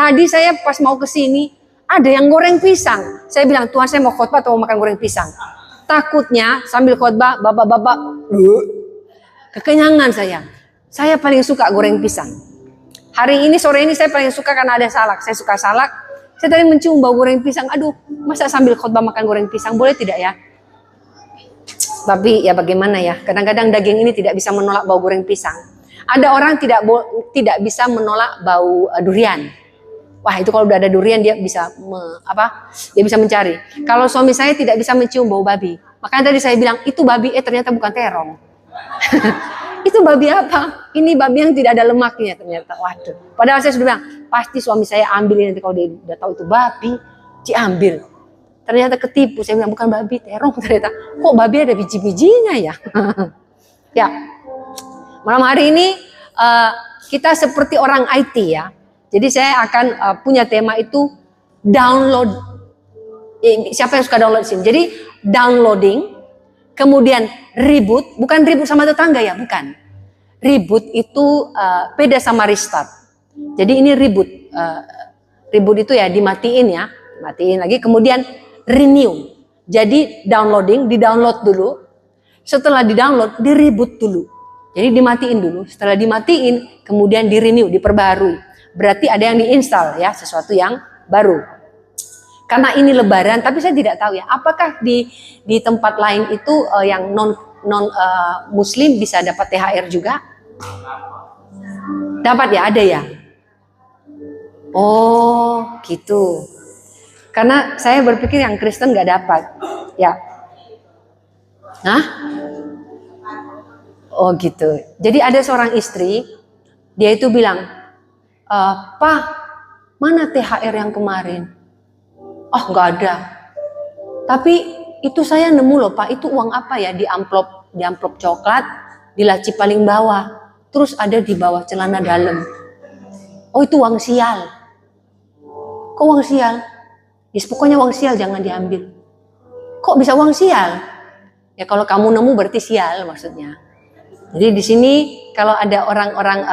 Tadi saya pas mau ke sini, ada yang goreng pisang. Saya bilang, Tuhan saya mau khotbah atau mau makan goreng pisang. Takutnya sambil khotbah, bapak-bapak, kekenyangan saya. Saya paling suka goreng pisang. Hari ini, sore ini saya paling suka karena ada salak. Saya suka salak. Saya tadi mencium bau goreng pisang. Aduh, masa sambil khotbah makan goreng pisang? Boleh tidak ya? Tapi ya bagaimana ya? Kadang-kadang daging ini tidak bisa menolak bau goreng pisang. Ada orang tidak bisa menolak bau durian. Wah, itu kalau udah ada durian dia bisa Dia bisa mencari. Kalau suami saya tidak bisa mencium bau babi. Makanya tadi saya bilang itu babi, ternyata bukan terong. Itu babi apa? Ini babi yang tidak ada lemaknya ternyata. Waduh. Padahal saya sudah bilang, pasti suami saya ambil nanti kalau dia udah tahu itu babi, diambil. Ternyata ketipu. Saya bilang bukan babi, terong ternyata. Kok babi ada biji-bijinya ya? Ya. Malam hari ini kita seperti orang IT ya. Jadi saya akan punya tema itu download. Siapa yang suka download di sini? Jadi downloading, kemudian reboot, bukan reboot sama tetangga ya, bukan. Reboot itu beda sama restart. Jadi ini reboot. Reboot itu ya dimatiin ya, matiin lagi. Kemudian renew. Jadi downloading, di-download dulu. Setelah di-download, di-reboot dulu. Jadi dimatiin dulu. Setelah dimatiin, kemudian di-renew, diperbarui. Berarti ada yang diinstal ya, sesuatu yang baru. Karena ini lebaran, tapi saya tidak tahu ya, apakah di tempat lain itu yang non muslim bisa dapat THR juga? Dapat ya, ada ya? Oh, gitu. Karena saya berpikir yang Kristen nggak dapat. Ya. Nah? Oh, gitu. Jadi ada seorang istri, dia itu bilang, Pak, mana THR yang kemarin? Oh, nggak ada. Tapi itu saya nemu loh Pak, itu uang apa ya? Di amplop coklat, di laci paling bawah. Terus ada di bawah celana dalam. Oh, itu uang sial. Kok uang sial? Ya, pokoknya uang sial jangan diambil. Kok bisa uang sial? Ya kalau kamu nemu berarti sial maksudnya. Jadi di sini kalau ada orang-orang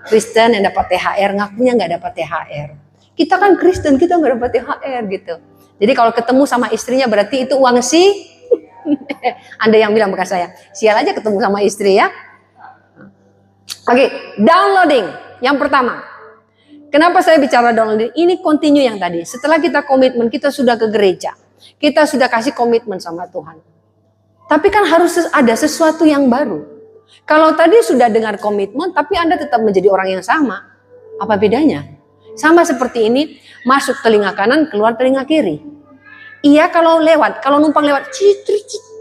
Kristen yang dapat THR, ngakunya nggak dapat THR. Kita kan Kristen, kita nggak dapat THR gitu. Jadi kalau ketemu sama istrinya berarti itu uang Anda yang bilang bukan saya. Sial aja ketemu sama istri ya. Oke, downloading. Yang pertama. Kenapa saya bicara downloading? Ini continue yang tadi. Setelah kita komitmen, kita sudah ke gereja. Kita sudah kasih komitmen sama Tuhan. Tapi kan harus ada sesuatu yang baru. Kalau tadi sudah dengar komitmen, tapi Anda tetap menjadi orang yang sama. Apa bedanya? Sama seperti ini, masuk telinga kanan, keluar telinga kiri. Iya kalau numpang lewat,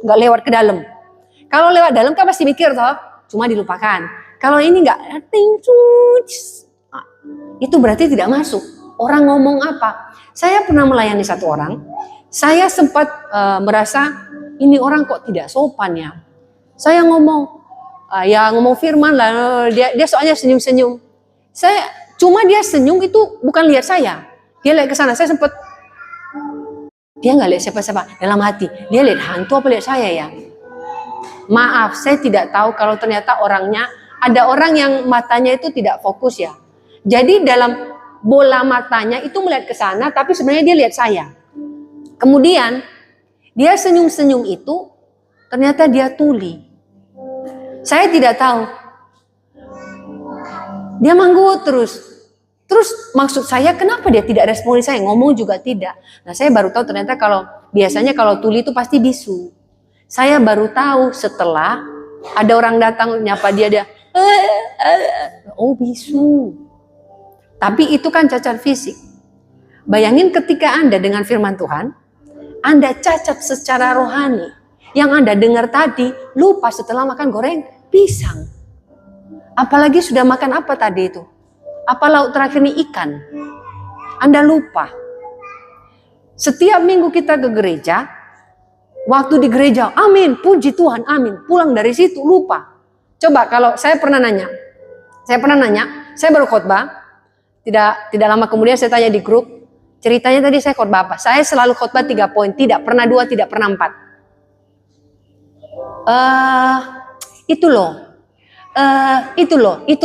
nggak lewat ke dalam. Kalau lewat dalam kan pasti mikir toh, cuma dilupakan. Kalau ini nggak, itu berarti tidak masuk. Orang ngomong apa? Saya pernah melayani satu orang, saya sempat merasa ini orang kok tidak sopan ya. Saya ngomong firman lah, dia soalnya senyum-senyum. Cuma dia senyum itu bukan lihat saya. Dia lihat ke sana, saya sempat, dia nggak lihat siapa-siapa dalam hati. Dia lihat hantu apa lihat saya ya? Maaf, saya tidak tahu kalau ternyata orangnya, ada orang yang matanya itu tidak fokus ya. Jadi dalam bola matanya itu melihat ke sana, tapi sebenarnya dia lihat saya. Kemudian dia senyum-senyum itu, ternyata dia tuli. Saya tidak tahu. Dia manggut terus. Terus maksud saya kenapa dia tidak responi saya? Ngomong juga tidak. Nah saya baru tahu ternyata biasanya kalau tuli itu pasti bisu. Saya baru tahu setelah ada orang datang nyapa dia oh bisu. Tapi itu kan cacat fisik. Bayangin ketika Anda dengan firman Tuhan, Anda cacat secara rohani. Yang Anda dengar tadi, lupa setelah makan goreng pisang. Apalagi sudah makan apa tadi itu? Apa lauk terakhir ini ikan? Anda lupa. Setiap minggu kita ke gereja, waktu di gereja, amin, puji Tuhan, amin. Pulang dari situ lupa. Coba kalau saya pernah nanya, saya baru khotbah, tidak lama kemudian saya tanya di grup, ceritanya tadi saya khotbah apa? Saya selalu khotbah 3 poin, tidak pernah 2, tidak pernah 4. Itu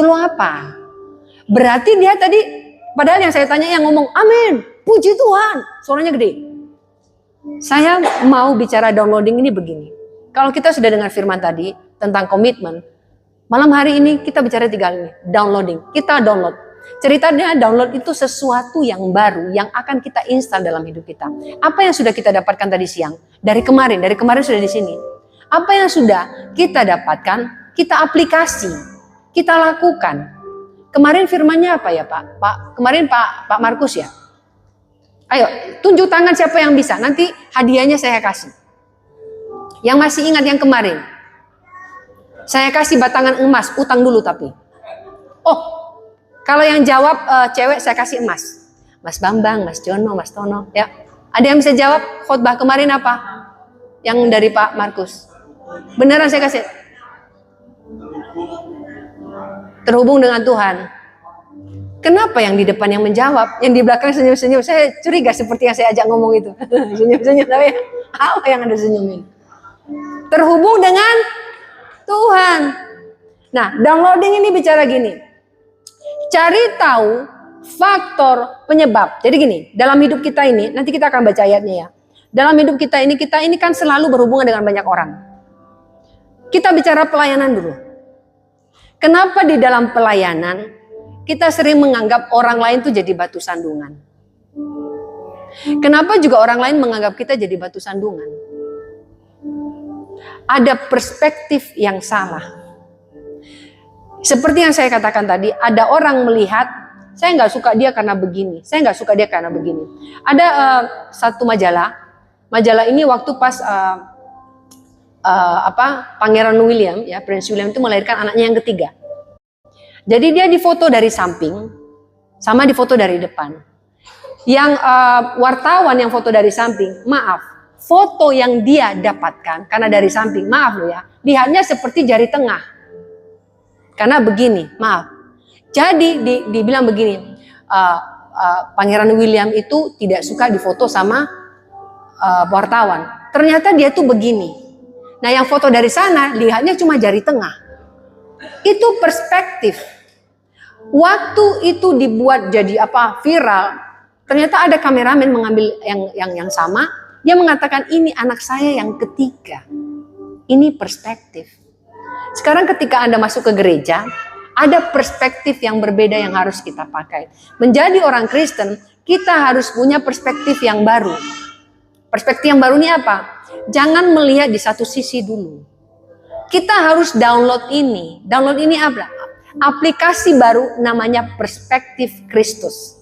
loh apa? Berarti dia tadi Padahal yang saya tanya yang ngomong, amin, puji Tuhan, suaranya gede. Saya mau bicara downloading ini begini. Kalau kita sudah dengar firman tadi tentang komitmen, malam hari ini kita bicara 3 hal ini. Downloading, kita download. Ceritanya download itu sesuatu yang baru yang akan kita install dalam hidup kita. Apa yang sudah kita dapatkan tadi siang? Dari kemarin sudah di sini. Apa yang sudah kita dapatkan, kita aplikasi, kita lakukan. Kemarin firmannya apa ya Pak? Kemarin Pak Markus ya? Ayo, tunjuk tangan siapa yang bisa. Nanti hadiahnya saya kasih. Yang masih ingat yang kemarin. Saya kasih batangan emas, utang dulu tapi. Oh, kalau yang jawab cewek saya kasih emas. Mas Bambang, Mas Jono, Mas Tono. Ya, ada yang bisa jawab khotbah kemarin apa? Yang dari Pak Markus. Beneran saya kasih. Terhubung dengan Tuhan. Kenapa yang di depan yang menjawab, yang di belakang senyum-senyum? Saya curiga seperti yang saya ajak ngomong itu. Senyum-senyum, tapi apa yang ada senyumin? Terhubung dengan Tuhan. Nah, downloading ini bicara gini. Cari tahu faktor penyebab. Jadi gini, dalam hidup kita ini, nanti kita akan baca ayatnya ya. Dalam hidup kita ini kan selalu berhubungan dengan banyak orang. Kita bicara pelayanan dulu. Kenapa di dalam pelayanan kita sering menganggap orang lain tuh jadi batu sandungan? Kenapa juga orang lain menganggap kita jadi batu sandungan? Ada perspektif yang salah. Seperti yang saya katakan tadi, ada orang melihat, saya nggak suka dia karena begini, saya nggak suka dia karena begini. Ada satu majalah ini waktu pas Pangeran William, ya Prince William itu melahirkan anaknya yang ketiga. Jadi dia difoto dari samping, sama difoto dari depan. Yang wartawan yang foto dari samping, maaf, foto yang dia dapatkan karena dari samping, maaf loh ya, lihatnya seperti jari tengah. Karena begini, maaf. Jadi dibilang begini, Pangeran William itu tidak suka difoto sama wartawan. Ternyata dia tuh begini. Nah yang foto dari sana, lihatnya cuma jari tengah. Itu perspektif. Waktu itu dibuat jadi viral, ternyata ada kameramen mengambil yang sama, dia mengatakan ini anak saya yang ketiga. Ini perspektif. Sekarang ketika Anda masuk ke gereja, ada perspektif yang berbeda yang harus kita pakai. Menjadi orang Kristen, kita harus punya perspektif yang baru. Perspektif yang baru ini apa? Jangan melihat di satu sisi dulu. Kita harus download ini. Download ini apa? Aplikasi baru namanya perspektif Kristus.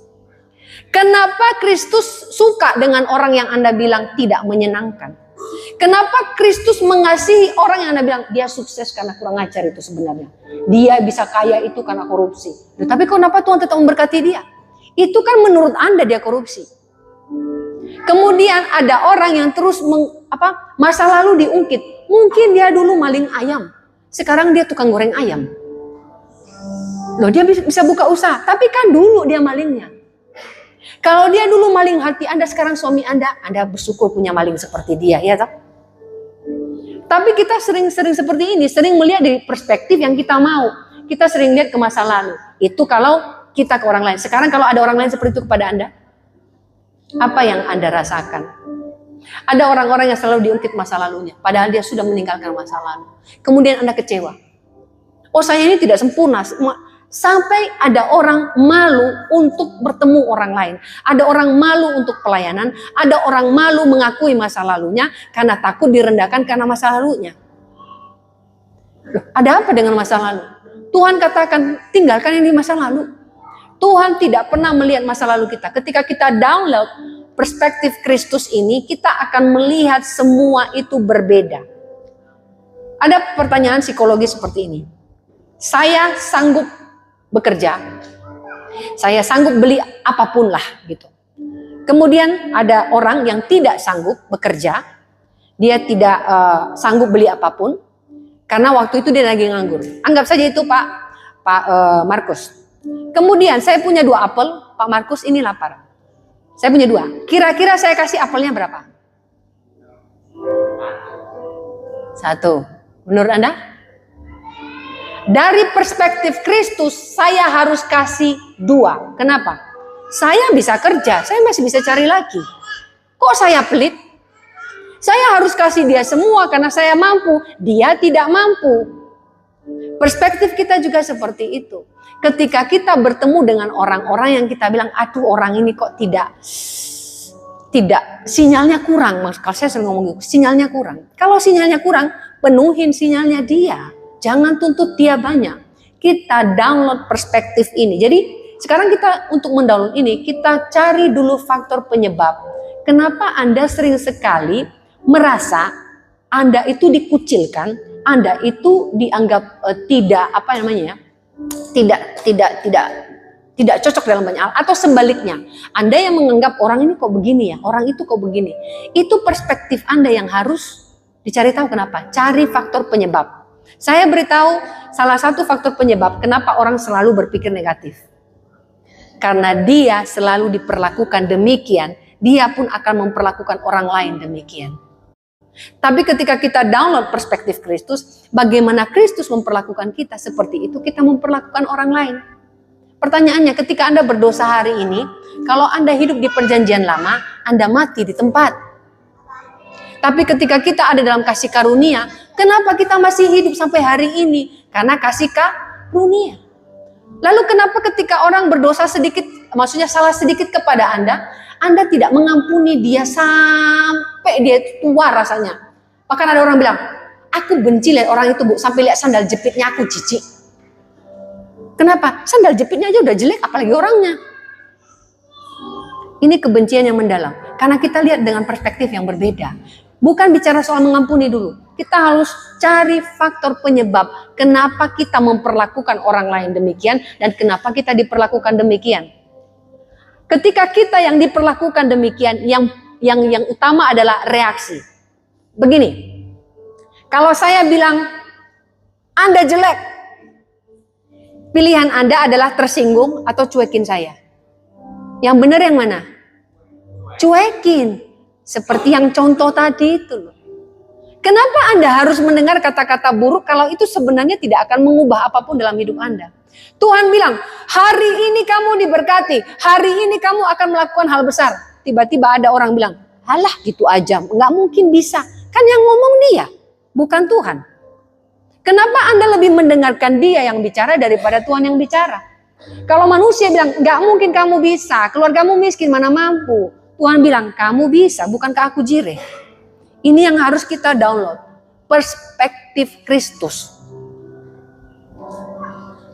Kenapa Kristus suka dengan orang yang Anda bilang tidak menyenangkan? Kenapa Kristus mengasihi orang yang Anda bilang dia sukses karena kurang ajar itu sebenarnya? Dia bisa kaya itu karena korupsi. Tapi kenapa Tuhan tetap memberkati dia? Itu kan menurut Anda dia korupsi. Kemudian ada orang yang terus masa lalu diungkit. Mungkin dia dulu maling ayam. Sekarang dia tukang goreng ayam. Loh dia bisa buka usaha. Tapi kan dulu dia malingnya. Kalau dia dulu maling hati Anda, sekarang suami Anda bersyukur punya maling seperti dia. Ya tak? Tapi kita sering seperti ini. Sering melihat dari perspektif yang kita mau. Kita sering lihat ke masa lalu. Itu kalau kita ke orang lain. Sekarang kalau ada orang lain seperti itu kepada Anda, apa yang Anda rasakan? Ada orang-orang yang selalu diungkit masa lalunya, padahal dia sudah meninggalkan masa lalu. Kemudian Anda kecewa. Oh saya ini tidak sempurna. Sampai ada orang malu untuk bertemu orang lain. Ada orang malu untuk pelayanan. Ada orang malu mengakui masa lalunya karena takut direndahkan karena masa lalunya. Loh, ada apa dengan masa lalu? Tuhan katakan tinggalkan yang di masa lalu. Tuhan tidak pernah melihat masa lalu kita. Ketika kita download perspektif Kristus ini, kita akan melihat semua itu berbeda. Ada pertanyaan psikologi seperti ini. Saya sanggup bekerja. Saya sanggup beli apapun lah gitu. Kemudian ada orang yang tidak sanggup bekerja. Dia tidak sanggup beli apapun. Karena waktu itu dia lagi nganggur. Anggap saja itu Pak Markus. Kemudian saya punya 2 apel, Pak Markus ini lapar. Saya punya 2. Kira-kira saya kasih apelnya berapa? 1. Menurut Anda? Dari perspektif Kristus, saya harus kasih 2. Kenapa? Saya bisa kerja, saya masih bisa cari lagi. Kok saya pelit? Saya harus kasih dia semua karena saya mampu, dia tidak mampu. Perspektif kita juga seperti itu. Ketika kita bertemu dengan orang-orang yang kita bilang, aduh orang ini kok tidak sinyalnya kurang. Kalau saya sering ngomong gitu, sinyalnya kurang. Kalau sinyalnya kurang, penuhin sinyalnya dia. Jangan tuntut dia banyak. Kita download perspektif ini. Jadi sekarang kita untuk mendownload ini, kita cari dulu faktor penyebab. Kenapa Anda sering sekali merasa Anda itu dikucilkan, Anda itu dianggap tidak cocok dalam banyak hal, atau sebaliknya, Anda yang menganggap orang ini kok begini ya, orang itu kok begini. Itu perspektif Anda yang harus dicari tahu. Kenapa? Cari faktor penyebab. Saya beritahu salah satu faktor penyebab kenapa orang selalu berpikir negatif. Karena dia selalu diperlakukan demikian, dia pun akan memperlakukan orang lain demikian. Tapi ketika kita download perspektif Kristus, bagaimana Kristus memperlakukan kita, seperti itu kita memperlakukan orang lain. Pertanyaannya, ketika Anda berdosa hari ini, kalau Anda hidup di perjanjian lama, Anda mati di tempat. Tapi ketika kita ada dalam kasih karunia, kenapa kita masih hidup sampai hari ini? Karena kasih karunia. Lalu kenapa ketika orang berdosa sedikit, maksudnya salah sedikit kepada Anda tidak mengampuni dia sampai dia tua rasanya. Bahkan ada orang bilang, aku benci lihat orang itu, Bu, sampai lihat sandal jepitnya aku jijik. Kenapa? Sandal jepitnya aja udah jelek, apalagi orangnya. Ini kebencian yang mendalam. Karena kita lihat dengan perspektif yang berbeda. Bukan bicara soal mengampuni dulu. Kita harus cari faktor penyebab. Kenapa kita memperlakukan orang lain demikian, dan kenapa kita diperlakukan demikian. Ketika kita yang diperlakukan demikian, yang utama adalah reaksi. Begini, kalau saya bilang, Anda jelek, pilihan Anda adalah tersinggung atau cuekin saya. Yang benar yang mana? Cuekin. Seperti yang contoh tadi itu loh. Kenapa Anda harus mendengar kata-kata buruk kalau itu sebenarnya tidak akan mengubah apapun dalam hidup Anda? Tuhan bilang, hari ini kamu diberkati, hari ini kamu akan melakukan hal besar. Tiba-tiba ada orang bilang, alah gitu aja, nggak mungkin bisa. Kan yang ngomong dia, bukan Tuhan. Kenapa Anda lebih mendengarkan dia yang bicara daripada Tuhan yang bicara? Kalau manusia bilang, nggak mungkin kamu bisa, keluargamu miskin, mana mampu. Tuhan bilang, kamu bisa, bukankah aku jireh? Ini yang harus kita download. Perspektif Kristus.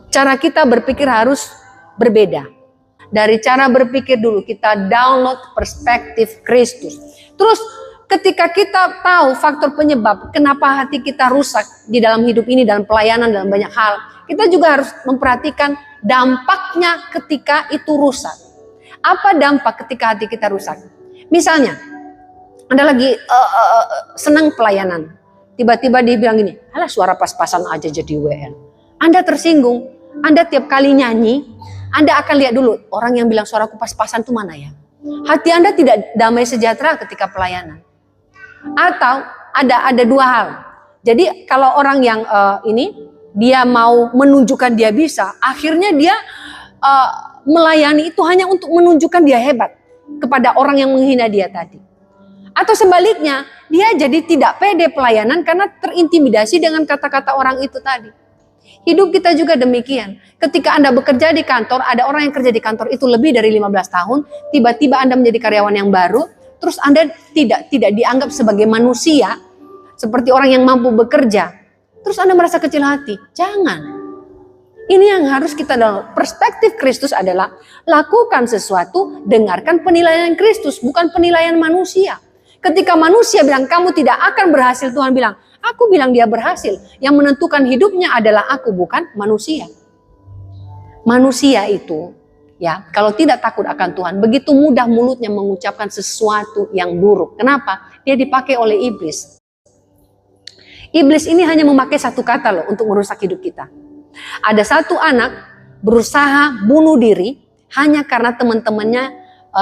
Cara kita berpikir harus berbeda. Dari cara berpikir dulu, kita download perspektif Kristus. Terus ketika kita tahu faktor penyebab kenapa hati kita rusak di dalam hidup ini, dalam pelayanan, dalam banyak hal, kita juga harus memperhatikan dampaknya ketika itu rusak. Apa dampak ketika hati kita rusak? Misalnya, Anda lagi senang pelayanan, tiba-tiba dia bilang gini, alah suara pas-pasan aja jadi WN. Anda tersinggung, Anda tiap kali nyanyi, Anda akan lihat dulu orang yang bilang suaraku pas-pasan itu mana ya. Hati Anda tidak damai sejahtera ketika pelayanan. Atau ada dua hal. Jadi kalau orang yang dia mau menunjukkan dia bisa, akhirnya dia melayani itu hanya untuk menunjukkan dia hebat kepada orang yang menghina dia tadi. Atau sebaliknya, dia jadi tidak pede pelayanan karena terintimidasi dengan kata-kata orang itu tadi. Hidup kita juga demikian. Ketika Anda bekerja di kantor, ada orang yang kerja di kantor itu lebih dari 15 tahun, tiba-tiba Anda menjadi karyawan yang baru, terus Anda tidak dianggap sebagai manusia, seperti orang yang mampu bekerja. Terus Anda merasa kecil hati. Jangan. Ini yang harus kita dalam perspektif Kristus adalah lakukan sesuatu, dengarkan penilaian Kristus, bukan penilaian manusia. Ketika manusia bilang kamu tidak akan berhasil, Tuhan bilang, aku bilang dia berhasil. Yang menentukan hidupnya adalah aku, bukan manusia. Manusia itu, ya, kalau tidak takut akan Tuhan, begitu mudah mulutnya mengucapkan sesuatu yang buruk. Kenapa? Dia dipakai oleh iblis. Iblis ini hanya memakai satu kata loh untuk merusak hidup kita. Ada satu anak berusaha bunuh diri hanya karena teman-temannya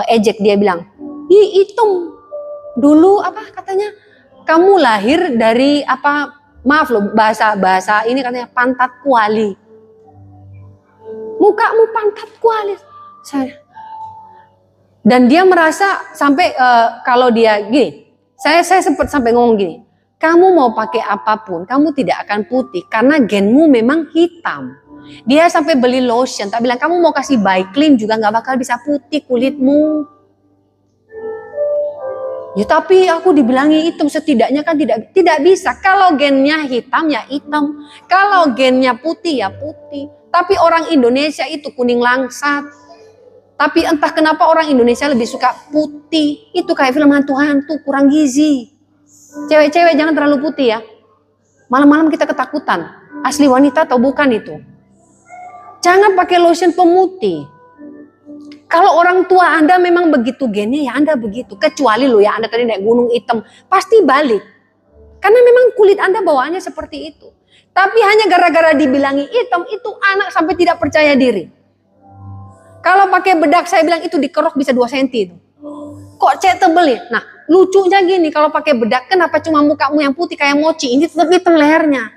ejek, dia bilang, itu dulu apa katanya, kamu lahir dari apa, maaf loh bahasa ini katanya pantat kuali, mukamu pantat kuali. Dan dia merasa sampai kalau dia gini, saya sempat sampai ngomong gini, kamu mau pakai apapun, kamu tidak akan putih karena genmu memang hitam. Dia sampai beli lotion, tak bilang kamu mau kasih body cream juga nggak bakal bisa putih kulitmu. Ya tapi aku dibilangi hitam, setidaknya kan tidak bisa. Kalau gennya hitam ya hitam, kalau gennya putih ya putih. Tapi orang Indonesia itu kuning langsat. Tapi entah kenapa orang Indonesia lebih suka putih. Itu kayak film hantu-hantu, kurang gizi. Cewek-cewek jangan terlalu putih ya. Malam-malam kita ketakutan. Asli wanita atau bukan itu. Jangan pakai lotion pemutih. Kalau orang tua Anda memang begitu gennya ya Anda begitu. Kecuali lo ya Anda tadi naik gunung hitam. Pasti balik. Karena memang kulit Anda bawaannya seperti itu. Tapi hanya gara-gara dibilangi hitam itu anak sampai tidak percaya diri. Kalau pakai bedak saya bilang itu dikerok bisa 2 cm itu. Kok cat tebel ya? Nah lucunya gini, kalau pakai bedak kenapa cuma mukamu yang putih kayak mochi? Ini tetap hitam lehernya.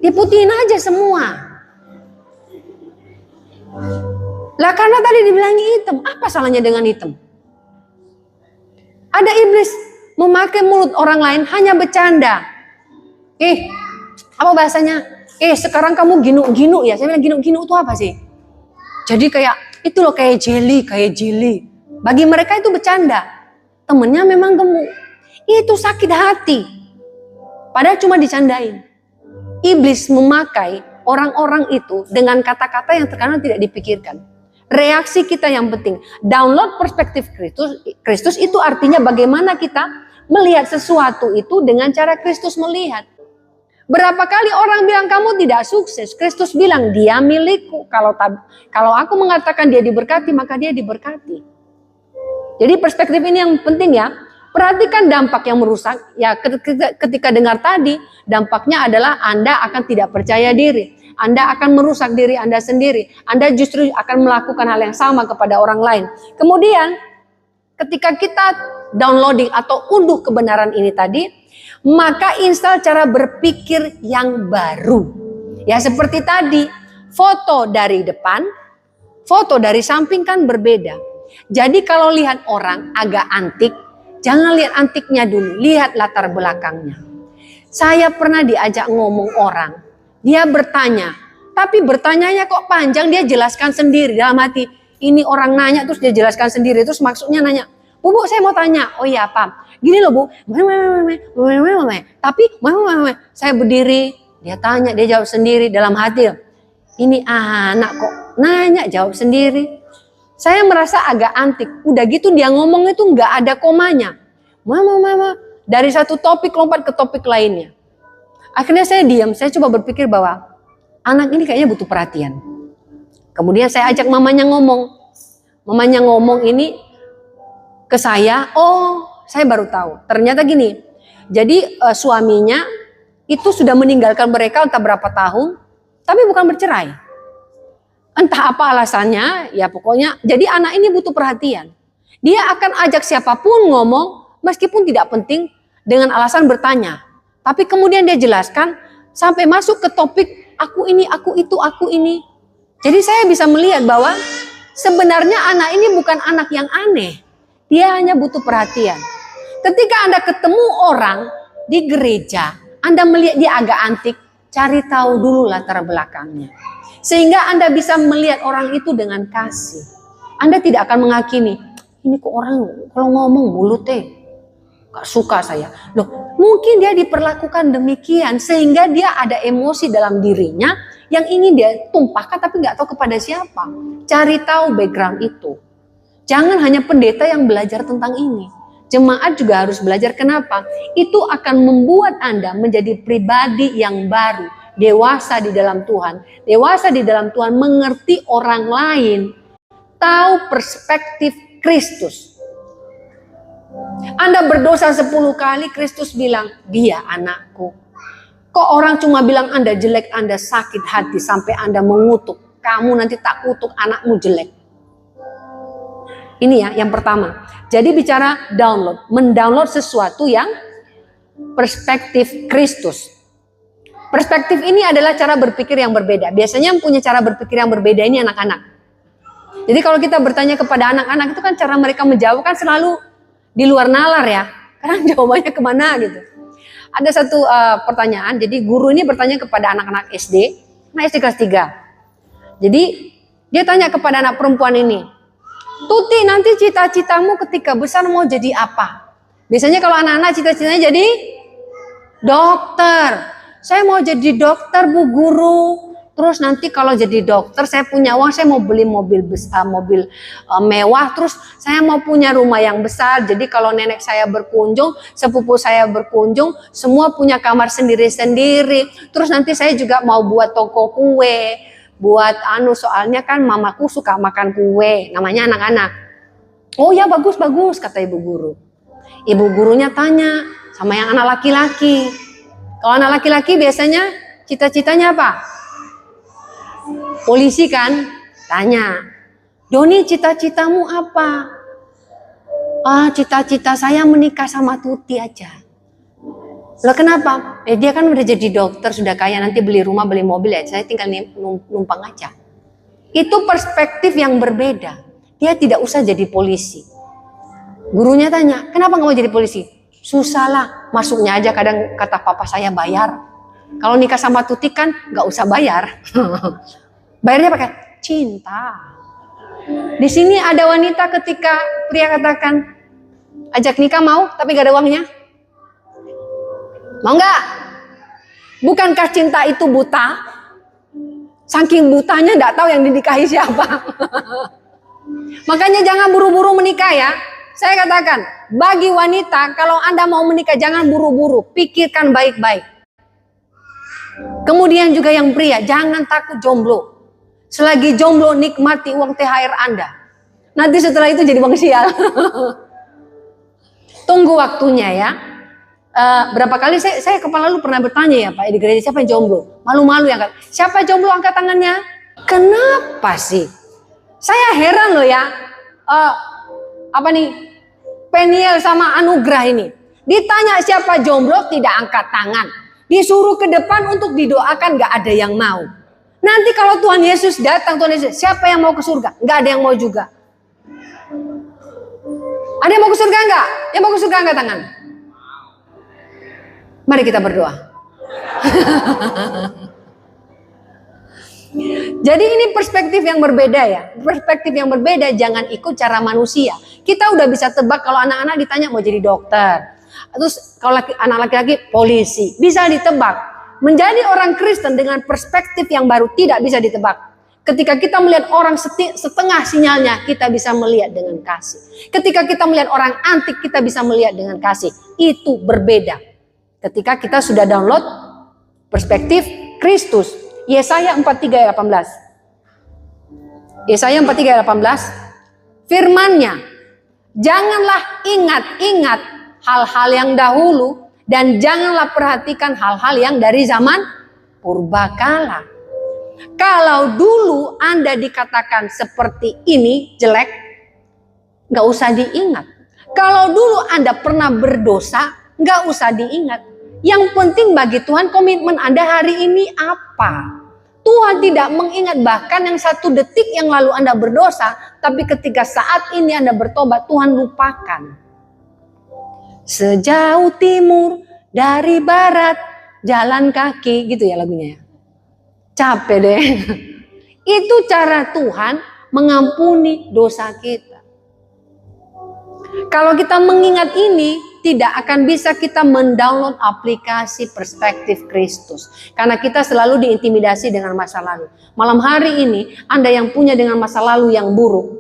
Diputihin aja semua. Lah karena tadi dibilangi hitam, apa salahnya dengan hitam? Ada iblis memakai mulut orang lain hanya bercanda. Apa bahasanya? Sekarang kamu ginu-ginu ya. Saya bilang ginu-ginu itu apa sih? Jadi kayak itu loh kayak jelly. Bagi mereka itu bercanda. Temennya memang gemuk. Itu sakit hati. Padahal cuma dicandain. Iblis memakai orang-orang itu dengan kata-kata yang terkadang tidak dipikirkan. Reaksi kita yang penting. Download perspektif Kristus itu artinya bagaimana kita melihat sesuatu itu dengan cara Kristus melihat. Berapa kali orang bilang kamu tidak sukses, Kristus bilang dia milikku. Kalau aku mengatakan dia diberkati, maka dia diberkati. Jadi perspektif ini yang penting ya. Perhatikan dampak yang merusak. Ya ketika dengar tadi, dampaknya adalah Anda akan tidak percaya diri. Anda akan merusak diri Anda sendiri. Anda justru akan melakukan hal yang sama kepada orang lain. Kemudian ketika kita downloading atau unduh kebenaran ini tadi, maka install cara berpikir yang baru. Ya seperti tadi, foto dari depan, foto dari samping kan berbeda. Jadi kalau lihat orang agak antik, jangan lihat antiknya dulu, lihat latar belakangnya. Saya pernah diajak ngomong orang, dia bertanya, tapi bertanyanya kok panjang, dia jelaskan sendiri dalam hati. Ini orang nanya terus dia jelaskan sendiri, terus maksudnya nanya, Bu, saya mau tanya. Oh iya, Pak. Gini loh, Bu. Tapi saya berdiri, dia tanya, dia jawab sendiri dalam hati. Ini anak kok nanya, jawab sendiri. Saya merasa agak antik. Udah gitu dia ngomong itu nggak ada komanya. Dari satu topik lompat ke topik lainnya. Akhirnya saya diam, saya coba berpikir bahwa anak ini kayaknya butuh perhatian. Kemudian saya ajak mamanya ngomong. Mamanya ngomong ini ke saya, saya baru tahu. Ternyata gini, jadi suaminya itu sudah meninggalkan mereka entah berapa tahun, tapi bukan bercerai. Entah apa alasannya, ya pokoknya, jadi anak ini butuh perhatian. Dia akan ajak siapapun ngomong, meskipun tidak penting, dengan alasan bertanya. Tapi kemudian dia jelaskan, sampai masuk ke topik, aku ini, aku itu, aku ini. Jadi saya bisa melihat bahwa sebenarnya anak ini bukan anak yang aneh. Dia hanya butuh perhatian. Ketika Anda ketemu orang di gereja, Anda melihat dia agak antik, cari tahu dulu latar belakangnya. Sehingga Anda bisa melihat orang itu dengan kasih. Anda tidak akan menghakimi, ini kok orang kalau ngomong mulutnya gak suka saya. Loh, mungkin dia diperlakukan demikian sehingga dia ada emosi dalam dirinya yang ingin dia tumpahkan tapi gak tahu kepada siapa. Cari tahu background itu. Jangan hanya pendeta yang belajar tentang ini. Jemaat juga harus belajar. Kenapa? Itu akan membuat Anda menjadi pribadi yang baru. Dewasa di dalam Tuhan. Dewasa di dalam Tuhan mengerti orang lain. Tahu perspektif Kristus. Anda berdosa 10 kali, Kristus bilang, dia anakku. Kok orang cuma bilang Anda jelek, Anda sakit hati sampai Anda mengutuk. Kamu nanti tak kutuk anakmu jelek. Ini ya yang pertama. Jadi bicara download. Mendownload sesuatu yang perspektif Kristus. Perspektif ini adalah cara berpikir yang berbeda. Biasanya yang punya cara berpikir yang berbeda ini anak-anak. Jadi kalau kita bertanya kepada anak-anak itu kan cara mereka menjawab kan selalu di luar nalar ya. Karena jawabannya kemana gitu. Ada satu pertanyaan, jadi guru ini bertanya kepada anak-anak SD, SD kelas 3. Jadi dia tanya kepada anak perempuan ini, Tuti, nanti cita-citamu ketika besar mau jadi apa? Biasanya kalau anak-anak cita-citanya jadi dokter. Saya mau jadi dokter, Bu Guru. Terus nanti kalau jadi dokter saya punya uang, saya mau beli mobil mewah. Terus saya mau punya rumah yang besar. Jadi kalau nenek saya berkunjung, sepupu saya berkunjung, semua punya kamar sendiri-sendiri. Terus nanti saya juga mau buat toko kue, buat soalnya kan mamaku suka makan kue. Namanya anak-anak. Oh ya, bagus kata ibu guru. Ibu gurunya tanya sama yang anak laki-laki. Kalau anak laki-laki biasanya cita-citanya apa? Polisi kan? Tanya, Doni cita-citamu apa? Cita-cita saya menikah sama Tuti aja. Loh kenapa? Dia kan udah jadi dokter, sudah kaya, nanti beli rumah, beli mobil ya. Saya tinggal numpang aja. Itu perspektif yang berbeda. Dia tidak usah jadi polisi. Gurunya tanya, kenapa nggak mau jadi polisi? Susah lah, masuknya aja kadang kata papa saya bayar. Kalau nikah sama Tuti kan nggak usah bayar. Bayarnya pakai cinta. Di sini ada wanita ketika pria katakan ajak nikah mau tapi gak ada uangnya. Mau nggak? Bukankah cinta itu buta? Saking butanya nggak tahu yang dinikahi siapa. Makanya jangan buru-buru menikah ya. Saya katakan bagi wanita kalau Anda mau menikah jangan buru-buru, pikirkan baik-baik. Kemudian juga yang pria jangan takut jomblo. Selagi jomblo nikmati uang THR Anda. Nanti setelah itu jadi uang sial. Tunggu waktunya ya. Berapa kali saya kepala lu pernah bertanya ya Pak di gereja, siapa yang jomblo? Malu-malu ya kan. Siapa jomblo angkat tangannya? Kenapa sih? Saya heran loh ya. Peniel sama Anugrah ini. Ditanya siapa jomblo tidak angkat tangan. Disuruh ke depan untuk didoakan gak ada yang mau. Nanti kalau Tuhan Yesus datang, Tuhan Yesus, siapa yang mau ke surga? Nggak ada yang mau juga. Ada yang mau ke surga nggak? Yang mau ke surga angkat tangan. Mari kita berdoa. Jadi ini perspektif yang berbeda ya. Perspektif yang berbeda, jangan ikut cara manusia. Kita udah bisa tebak kalau anak-anak ditanya mau jadi dokter. Terus kalau anak laki-laki polisi. Bisa ditebak. Menjadi orang Kristen dengan perspektif yang baru tidak bisa ditebak. Ketika kita melihat orang setengah sinyalnya, kita bisa melihat dengan kasih. Ketika kita melihat orang antik, kita bisa melihat dengan kasih. Itu berbeda. Ketika kita sudah download perspektif Kristus. Yesaya 43 ayat 18. Yesaya 43 ayat 18. Firman-Nya, janganlah ingat-ingat hal-hal yang dahulu, dan janganlah perhatikan hal-hal yang dari zaman purbakala. Kalau dulu Anda dikatakan seperti ini jelek, gak usah diingat. Kalau dulu Anda pernah berdosa, gak usah diingat. Yang penting bagi Tuhan komitmen Anda hari ini apa? Tuhan tidak mengingat bahkan yang 1 detik yang lalu Anda berdosa, tapi ketika saat ini Anda bertobat, Tuhan lupakan. Sejauh timur dari barat jalan kaki, gitu ya lagunya ya. Capek deh. Itu cara Tuhan mengampuni dosa kita. Kalau kita mengingat ini, tidak akan bisa kita mendownload aplikasi perspektif Kristus. Karena kita selalu diintimidasi dengan masa lalu. Malam hari ini, Anda yang punya dengan masa lalu yang buruk,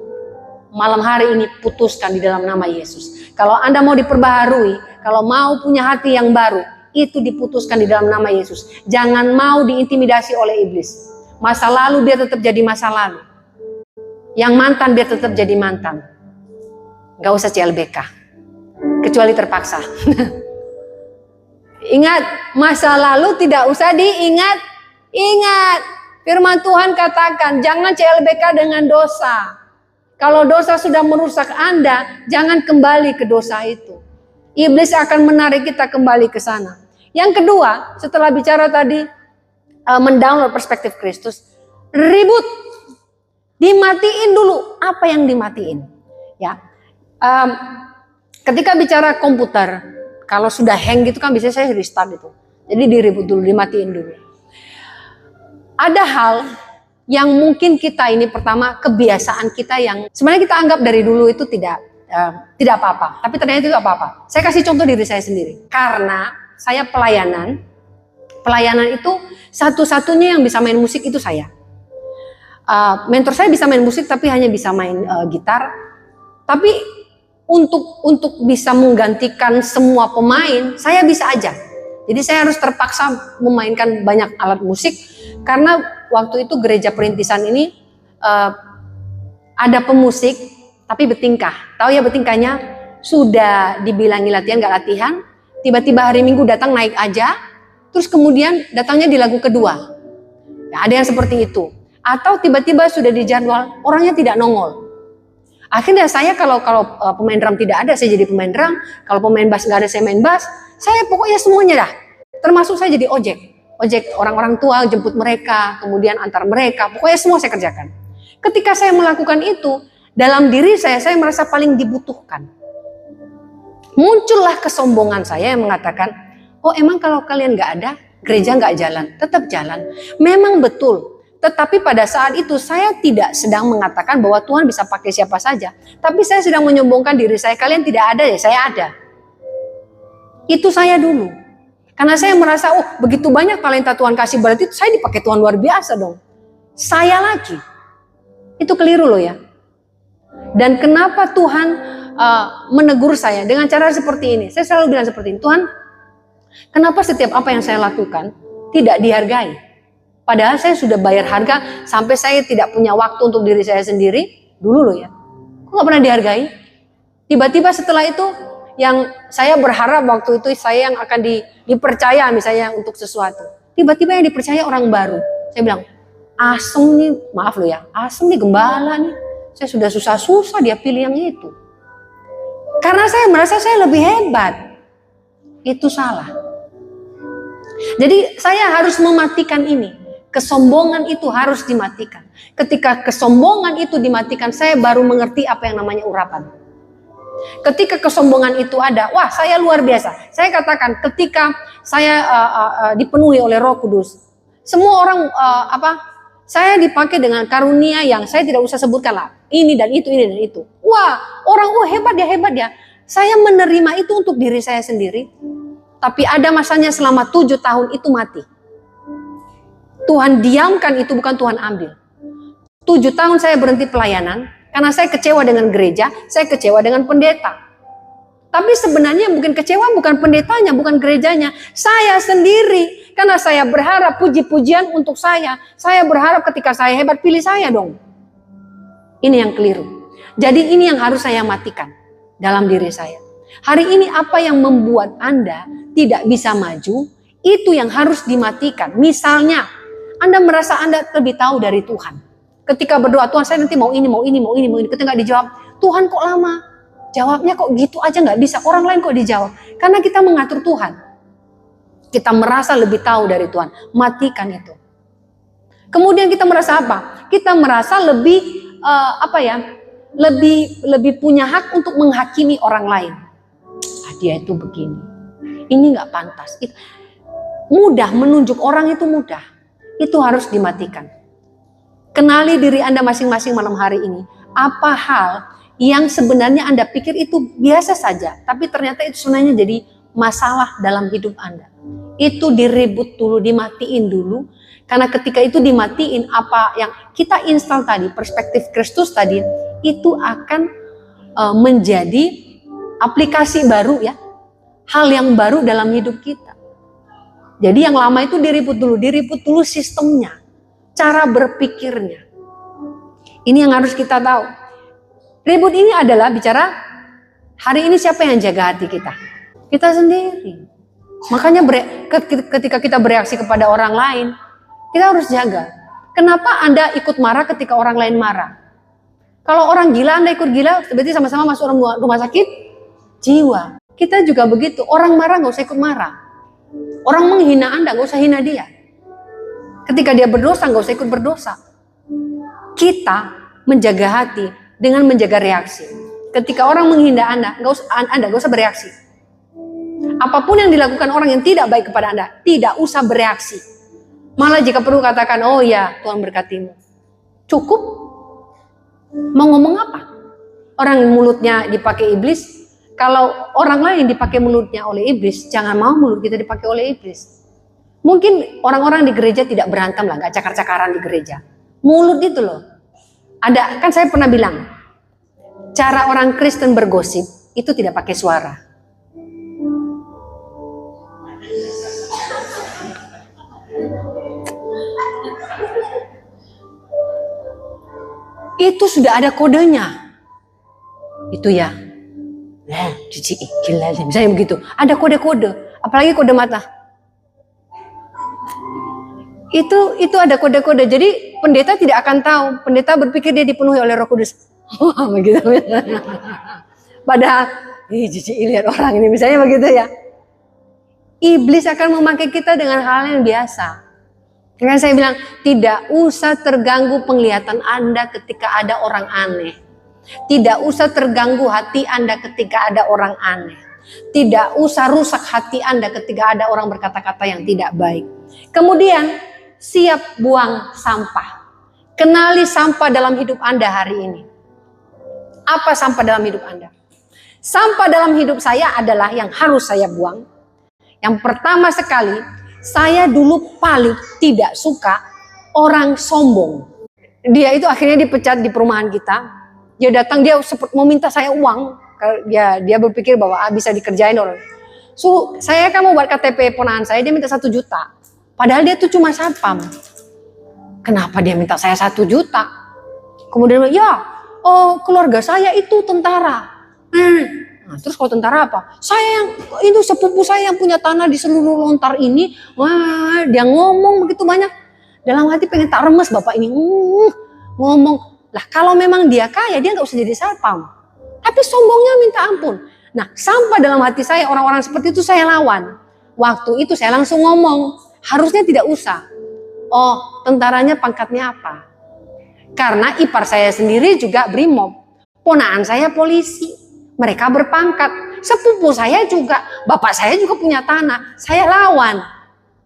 malam hari ini putuskan di dalam nama Yesus. Kalau Anda mau diperbaharui, kalau mau punya hati yang baru, itu diputuskan di dalam nama Yesus. Jangan mau diintimidasi oleh iblis. Masa lalu biar tetap jadi masa lalu. Yang mantan biar tetap jadi mantan. Gak usah CLBK. Kecuali terpaksa. Ingat, masa lalu tidak usah diingat. Ingat, firman Tuhan katakan, jangan CLBK dengan dosa. Kalau dosa sudah merusak Anda, jangan kembali ke dosa itu. Iblis akan menarik kita kembali ke sana. Yang kedua, setelah bicara tadi, mendownload perspektif Kristus, ribut. Dimatiin dulu. Apa yang dimatiin? Ya, ketika bicara komputer, kalau sudah hang gitu kan biasanya saya restart itu. Jadi diribut dulu, dimatiin dulu. Ada hal yang mungkin kita ini pertama kebiasaan kita yang sebenarnya kita anggap dari dulu itu tidak apa-apa, tapi ternyata itu apa-apa. Saya kasih contoh diri saya sendiri. Karena saya pelayanan itu satu-satunya yang bisa main musik itu saya. Mentor saya bisa main musik tapi hanya bisa main gitar. Tapi untuk bisa menggantikan semua pemain, saya bisa aja. Jadi saya harus terpaksa memainkan banyak alat musik karena waktu itu gereja perintisan ini ada pemusik tapi bertingkah. Tahu ya bertingkahnya? Sudah dibilangi latihan gak latihan, tiba-tiba hari Minggu datang naik aja, terus kemudian datangnya di lagu kedua. Ya, ada yang seperti itu. Atau tiba-tiba sudah dijadwal, orangnya tidak nongol. Akhirnya saya kalau pemain drum tidak ada, saya jadi pemain drum. Kalau pemain bass nggak ada, saya main bass. Saya pokoknya semuanya dah. Termasuk saya jadi ojek orang-orang tua, jemput mereka, kemudian antar mereka. Pokoknya semua saya kerjakan. Ketika saya melakukan itu, dalam diri saya merasa paling dibutuhkan. Muncullah kesombongan saya yang mengatakan, oh emang kalau kalian nggak ada, gereja nggak jalan. Tetap jalan. Memang betul. Tetapi pada saat itu saya tidak sedang mengatakan bahwa Tuhan bisa pakai siapa saja. Tapi saya sedang menyombongkan diri saya. Kalian tidak ada ya, saya ada. Itu saya dulu. Karena saya merasa, oh begitu banyak talenta Tuhan kasih, berarti saya dipakai Tuhan luar biasa dong. Saya lagi. Itu keliru loh ya. Dan kenapa Tuhan menegur saya dengan cara seperti ini? Saya selalu bilang seperti ini, Tuhan, kenapa setiap apa yang saya lakukan tidak dihargai? Padahal saya sudah bayar harga sampai saya tidak punya waktu untuk diri saya sendiri. Dulu loh ya. Kok gak pernah dihargai? Tiba-tiba setelah itu yang saya berharap waktu itu saya yang akan dipercaya misalnya untuk sesuatu. Tiba-tiba yang dipercaya orang baru. Saya bilang, asem nih, maaf loh ya, asem nih gembala nih. Saya sudah susah-susah dia pilih yang itu. Karena saya merasa saya lebih hebat. Itu salah. Jadi saya harus mematikan ini. Kesombongan itu harus dimatikan. Ketika kesombongan itu dimatikan, saya baru mengerti apa yang namanya urapan. Ketika kesombongan itu ada, wah saya luar biasa. Saya katakan ketika saya dipenuhi oleh Roh Kudus, semua orang saya dipakai dengan karunia yang saya tidak usah sebutkan lah. Ini dan itu, ini dan itu. Wah orang hebat ya. Saya menerima itu untuk diri saya sendiri. Tapi ada masanya selama 7 tahun itu mati. Tuhan diamkan itu, bukan Tuhan ambil. 7 tahun saya berhenti pelayanan karena saya kecewa dengan gereja, saya kecewa dengan pendeta. Tapi sebenarnya mungkin kecewa bukan pendetanya, bukan gerejanya, saya sendiri. Karena saya berharap puji-pujian untuk saya. Saya berharap ketika saya hebat, pilih saya dong. Ini yang keliru. Jadi ini yang harus saya matikan dalam diri saya. Hari ini apa yang membuat Anda tidak bisa maju, itu yang harus dimatikan. Misalnya, Anda merasa Anda lebih tahu dari Tuhan. Ketika berdoa, Tuhan saya nanti mau ini. Ketika nggak dijawab, Tuhan kok lama? Jawabnya kok gitu aja nggak bisa. Orang lain kok dijawab. Karena kita mengatur Tuhan. Kita merasa lebih tahu dari Tuhan. Matikan itu. Kemudian kita merasa apa? Kita merasa lebih lebih punya hak untuk menghakimi orang lain. Dia itu begini. Ini nggak pantas. Mudah menunjuk orang itu mudah. Itu harus dimatikan. Kenali diri Anda masing-masing malam hari ini. Apa hal yang sebenarnya Anda pikir itu biasa saja, tapi ternyata itu sebenarnya jadi masalah dalam hidup Anda. Itu diribut dulu, dimatiin dulu. Karena ketika itu dimatiin, apa yang kita install tadi, perspektif Kristus tadi, itu akan menjadi aplikasi baru ya. Hal yang baru dalam hidup kita. Jadi yang lama itu diribut dulu sistemnya, cara berpikirnya. Ini yang harus kita tahu. Ribut ini adalah bicara hari ini siapa yang jaga hati kita? Kita sendiri. Makanya ketika kita bereaksi kepada orang lain, kita harus jaga. Kenapa Anda ikut marah ketika orang lain marah? Kalau orang gila Anda ikut gila, berarti sama-sama masuk rumah sakit jiwa. Kita juga begitu. Orang marah nggak usah ikut marah. Orang menghina Anda, gak usah hina dia. Ketika dia berdosa, gak usah ikut berdosa. Kita menjaga hati dengan menjaga reaksi. Ketika orang menghina Anda nggak usah bereaksi. Apapun yang dilakukan orang yang tidak baik kepada Anda, tidak usah bereaksi. Malah jika perlu katakan, oh ya Tuhan berkatimu. Cukup. Mau ngomong apa? Orang mulutnya dipakai iblis. Kalau orang lain dipakai mulutnya oleh iblis, jangan mau mulut kita dipakai oleh iblis. Mungkin orang-orang di gereja tidak berantem lah, gak cakar-cakaran di gereja. Mulut itu loh. Ada, kan saya pernah bilang, cara orang Kristen bergosip itu tidak pakai suara. Itu sudah ada kodenya. Itu ya. Cici, gila, misalnya begitu. Ada kode-kode, apalagi kode mata. Itu ada kode-kode. Jadi pendeta tidak akan tahu. Pendeta berpikir dia dipenuhi oleh Roh Kudus. Begitu. Padahal, cici lihat orang ini, misalnya begitu ya. Iblis akan memakai kita dengan hal yang biasa. Karena saya bilang, tidak usah terganggu penglihatan Anda ketika ada orang aneh. Tidak usah terganggu hati Anda ketika ada orang aneh. Tidak usah rusak hati Anda ketika ada orang berkata-kata yang tidak baik. Kemudian, siap buang sampah. Kenali sampah dalam hidup Anda hari ini. Apa sampah dalam hidup Anda? Sampah dalam hidup saya adalah yang harus saya buang. Yang pertama sekali, saya dulu paling tidak suka orang sombong. Dia itu akhirnya dipecat di perumahan kita. Dia datang, dia seperti mau minta saya uang. Dia berpikir bahwa bisa dikerjain orang. So, saya kan mau buat KTP ponakan saya, dia minta 1 juta. Padahal dia tuh cuma satpam. Kenapa dia minta saya 1 juta? Kemudian ya, keluarga saya itu tentara. Nah, terus kalau tentara apa? Itu sepupu saya yang punya tanah di seluruh lontar ini. Wah, dia ngomong begitu banyak. Dalam hati pengen tak remes bapak ini. Ngomong. Lah kalau memang dia kaya, dia nggak usah jadi satpam. Tapi sombongnya minta ampun. Nah, sampah dalam hati saya, orang-orang seperti itu saya lawan. Waktu itu saya langsung ngomong, harusnya tidak usah. Oh, tentaranya pangkatnya apa? Karena ipar saya sendiri juga brimob. Ponakan saya polisi. Mereka berpangkat. Sepupu saya juga, bapak saya juga punya tanah. Saya lawan.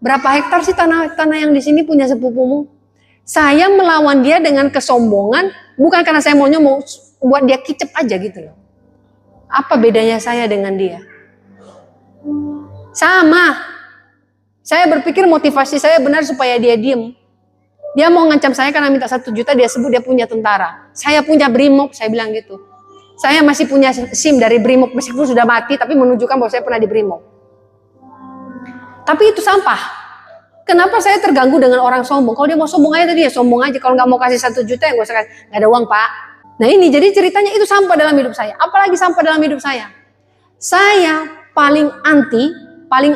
Berapa hektar sih tanah yang di sini punya sepupumu? Saya melawan dia dengan kesombongan, bukan karena saya maunya mau buat dia kicep aja gitu loh. Apa bedanya saya dengan dia? Sama. Saya berpikir motivasi saya benar supaya dia diem. Dia mau ngancam saya karena minta 1 juta, dia sebut dia punya tentara. Saya punya brimob, saya bilang gitu. Saya masih punya SIM dari brimob, meskipun sudah mati, tapi menunjukkan bahwa saya pernah di brimob. Tapi itu sampah. Kenapa saya terganggu dengan orang sombong? Kalau dia mau sombong aja tadi ya sombong aja. Kalau nggak mau kasih 1 juta ya nggak usah kasih. Nggak ada uang pak. Nah ini jadi ceritanya itu sampah dalam hidup saya. Apalagi sampah dalam hidup saya. Saya paling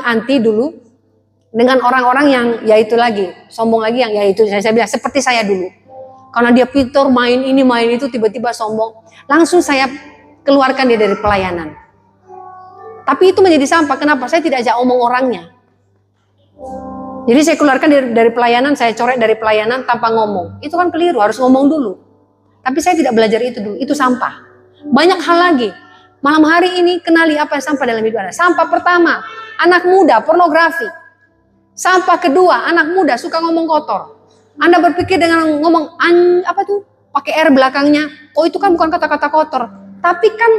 anti dulu dengan orang-orang yang ya itu lagi sombong lagi yang ya itu saya bilang seperti saya dulu. Karena dia pintar main ini main itu tiba-tiba sombong. Langsung saya keluarkan dia dari pelayanan. Tapi itu menjadi sampah. Kenapa? Saya tidak ajak omong orangnya. Jadi saya keluarkan dari pelayanan, saya coret dari pelayanan tanpa ngomong. Itu kan keliru, harus ngomong dulu. Tapi saya tidak belajar itu dulu, itu sampah. Banyak hal lagi. Malam hari ini kenali apa yang sampah dalam hidup Anda. Sampah pertama, anak muda, pornografi. Sampah kedua, anak muda suka ngomong kotor. Anda berpikir dengan ngomong, pakai R belakangnya. Oh itu kan bukan kata-kata kotor. Tapi kan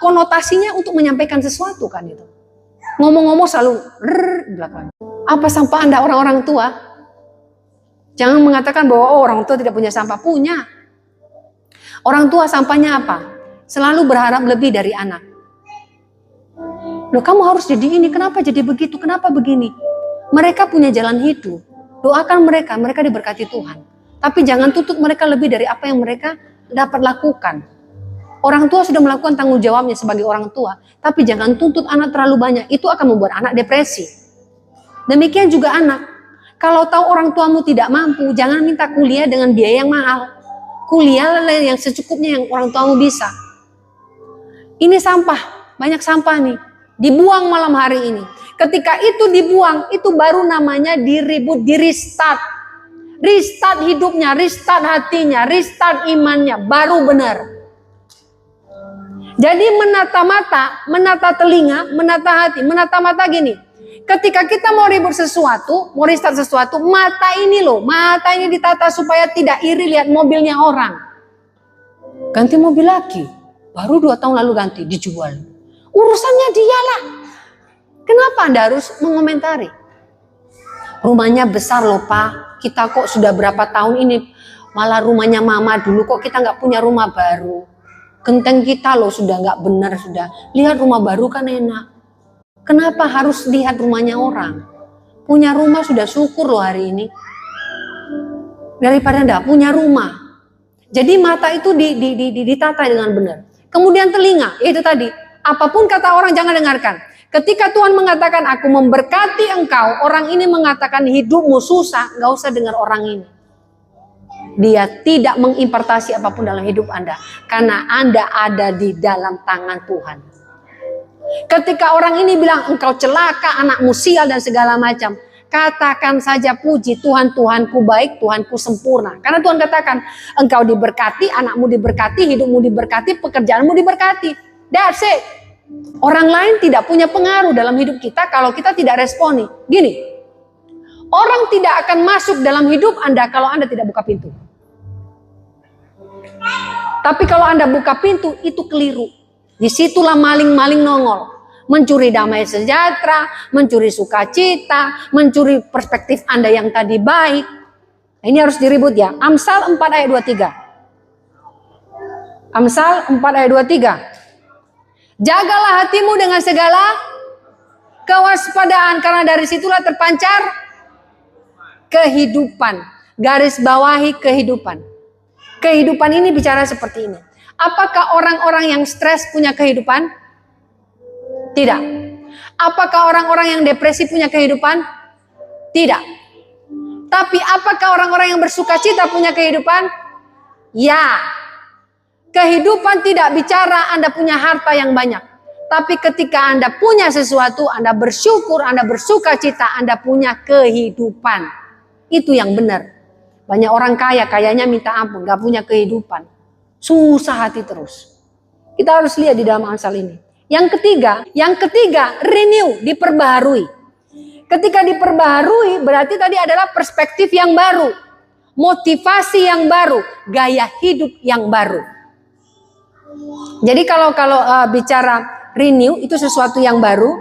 konotasinya untuk menyampaikan sesuatu kan itu. Ngomong-ngomong selalu belakang. Apa sampah Anda orang-orang tua? Jangan mengatakan bahwa orang tua tidak punya sampah. Punya. Orang tua sampahnya apa? Selalu berharap lebih dari anak. Loh kamu harus jadi ini, kenapa jadi begitu, kenapa begini? Mereka punya jalan hidup. Doakan mereka diberkati Tuhan. Tapi jangan tuntut mereka lebih dari apa yang mereka dapat lakukan. Orang tua sudah melakukan tanggung jawabnya sebagai orang tua. Tapi jangan tuntut anak terlalu banyak. Itu akan membuat anak depresi. Demikian juga anak. Kalau tahu orang tuamu tidak mampu, jangan minta kuliah dengan biaya yang mahal. Kuliah yang secukupnya yang orang tuamu bisa. Ini sampah, banyak sampah nih. Dibuang malam hari ini. Ketika itu dibuang, itu baru namanya diribut, di restart. restart hidupnya, restart hatinya, restart imannya, baru benar. Jadi menata mata, menata telinga, menata hati, menata mata gini. Ketika kita mau ribut sesuatu, mau restart sesuatu, mata ini loh, mata ini ditata supaya tidak iri lihat mobilnya orang. Ganti mobil lagi, baru 2 tahun lalu ganti, dijual. Urusannya dialah. Kenapa Anda harus mengomentari? Rumahnya besar loh Pak, kita kok sudah berapa tahun ini, malah rumahnya mama dulu kok kita nggak punya rumah baru. Genteng kita loh sudah nggak benar sudah. Lihat rumah baru kan enak. Kenapa harus lihat rumahnya orang? Punya rumah sudah syukur loh hari ini. Daripada enggak punya rumah. Jadi mata itu ditata dengan benar. Kemudian telinga, itu tadi. Apapun kata orang jangan dengarkan. Ketika Tuhan mengatakan aku memberkati engkau, orang ini mengatakan hidupmu susah, nggak usah dengar orang ini. Dia tidak mengimpartasi apapun dalam hidup Anda. Karena Anda ada di dalam tangan Tuhan. Ketika orang ini bilang engkau celaka, anakmu sial dan segala macam, katakan saja puji Tuhan, Tuhanku baik, Tuhanku sempurna. Karena Tuhan katakan engkau diberkati, anakmu diberkati, hidupmu diberkati, pekerjaanmu diberkati. That's it. Orang lain tidak punya pengaruh dalam hidup kita kalau kita tidak responi. Gini, orang tidak akan masuk dalam hidup Anda kalau Anda tidak buka pintu. Tapi kalau Anda buka pintu, itu keliru. Disitulah maling-maling nongol. Mencuri damai sejahtera, mencuri sukacita, mencuri perspektif Anda yang tadi baik. Ini harus diribut ya. Amsal 4 ayat 23. Amsal 4 ayat 23. Jagalah hatimu dengan segala kewaspadaan, karena dari situlah terpancar kehidupan. Garis bawahi kehidupan. Kehidupan ini bicara seperti ini. Apakah orang-orang yang stres punya kehidupan? Tidak. Apakah orang-orang yang depresi punya kehidupan? Tidak. Tapi apakah orang-orang yang bersukacita punya kehidupan? Ya. Kehidupan tidak bicara Anda punya harta yang banyak. Tapi ketika Anda punya sesuatu, Anda bersyukur, Anda bersukacita, Anda punya kehidupan. Itu yang benar. Banyak orang kaya, kayanya minta ampun, gak punya kehidupan. Susah hati terus. Kita harus lihat di dalam Amsal ini. Yang ketiga, renew, diperbaharui. Ketika diperbaharui, berarti tadi adalah perspektif yang baru. Motivasi yang baru, gaya hidup yang baru. Jadi kalau bicara renew, itu sesuatu yang baru.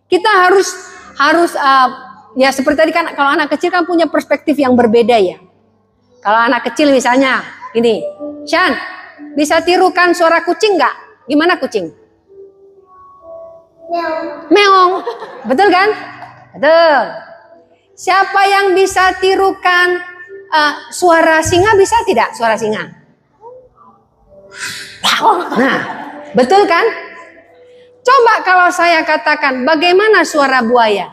Kita harus ya seperti tadi kan, kalau anak kecil kan punya perspektif yang berbeda ya. Kalau anak kecil misalnya, gini, Shan, bisa tirukan suara kucing nggak? Gimana kucing? Meong. Meong, betul kan? Betul. Siapa yang bisa tirukan suara singa, bisa tidak suara singa? Nah, betul kan? Coba kalau saya katakan bagaimana suara buaya?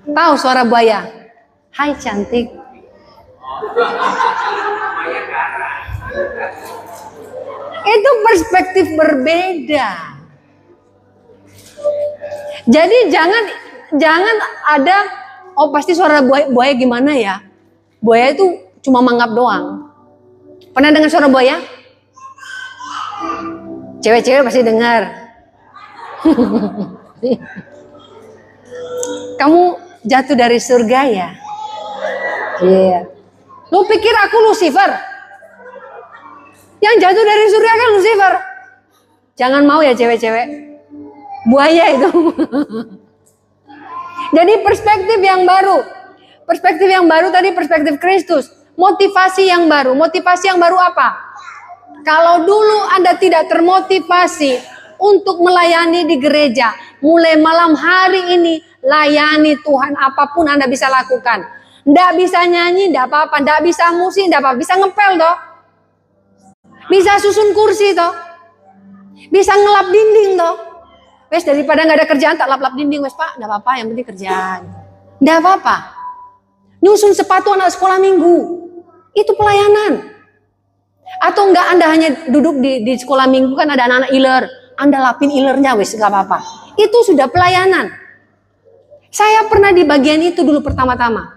Tahu suara buaya? Hai cantik. Itu perspektif berbeda. Jadi jangan ada pasti suara buaya gimana ya? Buaya itu cuma mangap doang. Pernah dengar suara buaya? Cewek-cewek pasti dengar. Kamu jatuh dari surga ya? Iya. Lu pikir aku Lucifer? Yang jatuh dari surga kan Lucifer. Jangan mau ya cewek-cewek. Buaya itu. Jadi perspektif yang baru. Perspektif yang baru tadi perspektif Kristus. Motivasi yang baru. Motivasi yang baru apa? Kalau dulu Anda tidak termotivasi untuk melayani di gereja, mulai malam hari ini layani Tuhan, apapun Anda bisa lakukan. Nggak bisa nyanyi, nggak apa-apa. Nggak bisa musik, nggak apa-apa. Bisa ngepel toh. Bisa susun kursi toh. Bisa ngelap dinding toh. Wes daripada nggak ada kerjaan tak lap-lap dinding, wes Pak, nggak apa-apa, yang penting kerjaan. Nggak apa-apa. Nyusun sepatu anak sekolah minggu, itu pelayanan. Atau enggak Anda hanya duduk di sekolah minggu, kan ada anak-anak iler, Anda lapin ilernya wes nggak apa-apa. Itu sudah pelayanan. Saya pernah di bagian itu dulu pertama-tama.